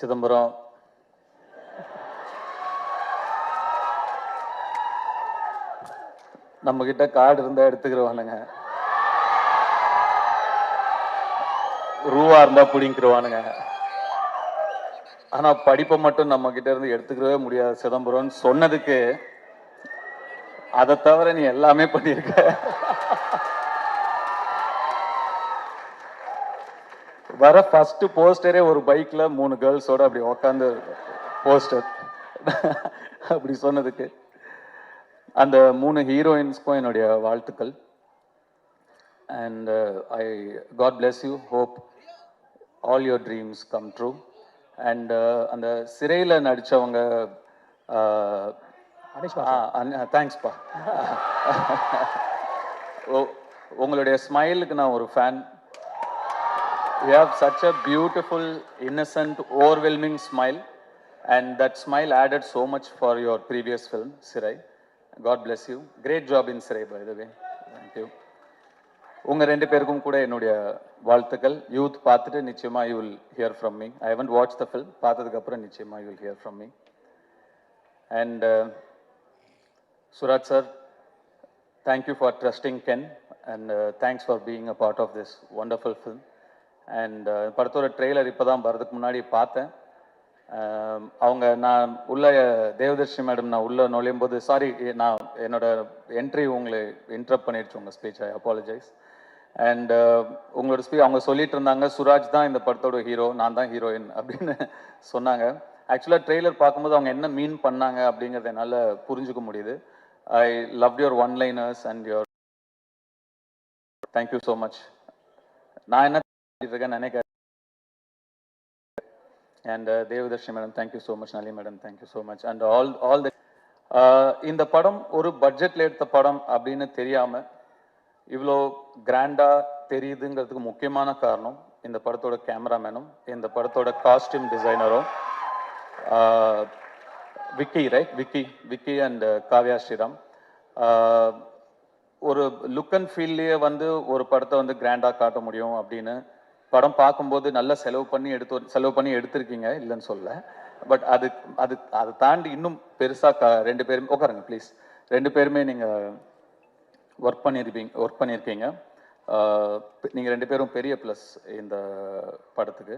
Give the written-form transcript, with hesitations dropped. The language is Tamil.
சிதம்பரம் நம்ம கிட்ட கார்டு இருந்தா எடுத்துக்கிறவானுங்க, ரூவா இருந்தா பிடிங்கிருவானுங்க. ஆனா படிப்பை மட்டும் நம்ம கிட்ட இருந்து எடுத்துக்கவே முடியாது சிதம்பரம்னு சொன்னதுக்கு, அதை தவிர நீ எல்லாமே பண்ணியிருக்க. வர ஃபர்ஸ்ட் போஸ்டரே ஒரு பைக்ல 3 கேர்ள்ஸோட அப்படி உட்காந்து போஸ்டர் அப்படி சொன்னதுக்கு அந்த 3 ஹீரோயின்ஸ்க்கும் என்னுடைய வாழ்த்துக்கள். And I God bless you, hope all your dreams come true. And அந்த சிறையில் நடித்தவங்க, தேங்க்ஸ்ப்பா. உங்களுடைய ஸ்மைலுக்கு நான் ஒரு fan. You have such a beautiful, innocent, overwhelming smile, and that smile added so much for your previous film, Sirai. God bless you. Great job in Sirai, by the way. Thank you. உங்க ரெண்டு பேருக்கும் கூட என்னுடைய வாழ்த்துக்கள். யூத் பார்த்துட்டு நிச்சயமா you will hear from me. I haven't watched the film. பார்த்ததுக்கு அப்புறம் நிச்சயமா you will hear from me. And Suraj sir, thank you for trusting Ken, and thanks for being a part of this wonderful film. And படத்தோட ட்ரெய்லர் இப்போ தான் வரதுக்கு முன்னாடி பார்த்தேன். அவங்க நான் உள்ள தேவதர்ஷி மேடம் நான் உள்ளே நுழையும் போது, சாரி நான் என்னோட என்ட்ரி உங்களை இன்டரப்ட் பண்ணிடுச்சு உங்கள் ஸ்பீச், ஐ அப்பாலஜைஸ். அண்ட் உங்களோட ஸ்பீச் அவங்க சொல்லிட்டு இருந்தாங்க, சுராஜ் தான் இந்த படத்தோட ஹீரோ, நான் தான் ஹீரோயின் அப்படின்னு சொன்னாங்க. ஆக்சுவலாக ட்ரெய்லர் பார்க்கும்போது அவங்க என்ன மீன் பண்ணாங்க அப்படிங்கிறத என்னால் புரிஞ்சுக்க முடியுது. I love your one-liners and your, thank you so much. நான் என்ன நினைக்கிறேன். And Devadarshi madam, thank you so much. Nali madam, thank you so much. And all the இந்த படம் ஒரு பட்ஜெட்ல எடுத்த படம் அப்படின்னு தெரியாம இவ்வளோ கிராண்டா தெரியுதுங்கிறதுக்கு முக்கியமான காரணம் இந்த படத்தோட கேமராமேனும் இந்த படத்தோட காஸ்டியூம் டிசைனரும் விக்கி, ரைட்? விக்கி அண்ட் காவ்யா ஸ்ரீராம். ஒரு லுக் அண்ட் ஃபீல்லையே வந்து ஒரு படத்தை வந்து கிராண்டா காட்ட முடியும் அப்படின்னு படம் பார்க்கும்போது நல்லா செலவு பண்ணி எடுத்திருக்கீங்க, இல்லைன்னு சொல்ல. பட் அதை தாண்டி இன்னும் பெருசாக ரெண்டு பேருமே உட்காருங்க ப்ளீஸ். ரெண்டு பேருமே நீங்கள் ஒர்க் பண்ணியிருக்கீங்க. நீங்கள் ரெண்டு பேரும் பெரிய ப்ளஸ் இந்த படத்துக்கு.